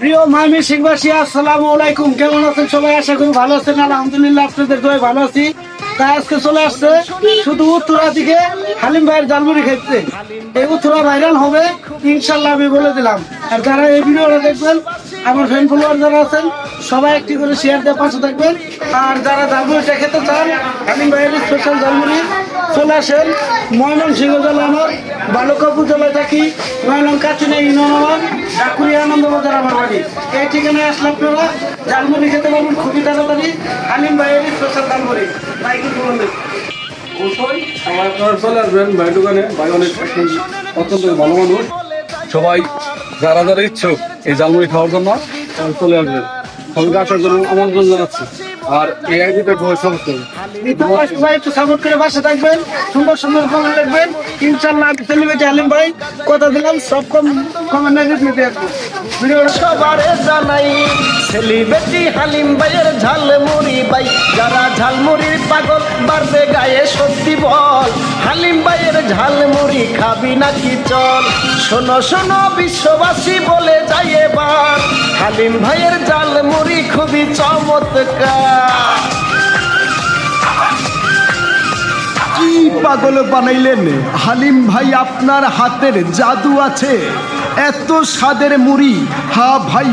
প্রিয় ময়মনসিংহবাসী, আসসালামু আলাইকুম। কেমন আছেন সবাই? আশা করি ভালো আছেন। আলহামদুলিল্লাহ, আপনাদের দোয়ায় ভালো আছি। তাই আজকে চলে আসছে শুধু উত্তরা থেকে হালিম ভাইয়ের জালমুড়ি খেতে। এই উত্তরা ভাইরাল হবে ইনশাল্লাহ, আমি বলে দিলাম। আর যারা এই ভিডিওটা দেখবেন, আমার ফ্রেন্ড ফলোয়ার যারা আছেন, সবাই একটি করে শেয়ার দিয়ে পাশে থাকবেন। আর যারা জালমুড়িটা খেতে চান, হালিম ভাইয়ের স্পেশাল জালমুড়ি, চলে আসেন ময়মনসিংহ জেলা। আমার বালুকা উপজেলায় থাকি, নয়লং কাচিনা ইউনিয়ন, ডাকুরিয়া আনন্দ বাজার আমার বাড়ি। এই ঠিকানায় আসলে আপনারা জালমুড়ি খেতে পারবেন খুবই তাড়াতাড়ি। হালিম ভাইয়ের স্পেশাল জালমুড়ি বাইকে বলুন। অবশ্যই সবাই আপনারা চলে আসবেন ভাই দোকানে। ভাই অনেক অত্যন্ত ভালো মানুষ। সবাই যারা যারা ইচ্ছুক এই জালমুড়ি খাওয়ার জন্য চলে আসবেন। সবাইকে আসার জন্য আমন্ত্রণ জানাচ্ছি। আর এই আইডিটা সমস্ত সবাই একটু সাপোর্ট করে বাসা থাকবেন, সুন্দর সুন্দর কমেন্ট লিখবেন। ইনশাল্লাহ আমি সেলিব্রিটি হালিম ভাই কথা দিলাম, সব কমেন্ট লিখে আসবো। ভিডিওটা সবারে জানাই সেলিব্রিটি হালিম ভাইয়ের ঝালমুড়ি ভাই। যারা ঝালমুড়ির পাগল বাড়বে গায়ে সত্যি বল, হালিম ভাইয়ের ঝালমুড়ি খাবি নাকি চল। শোনো শোনো বিশ্ববাসী বলে যাই এবার, হালিম ভাইয়ের ঝালমুড়ি খুবই চমৎকার। কি পাগল বানাইলেন হালিম ভাই, আপনার হাতের জাদু আছে। এত স্বাদের মুড়ি, হ্যাঁ ভাই।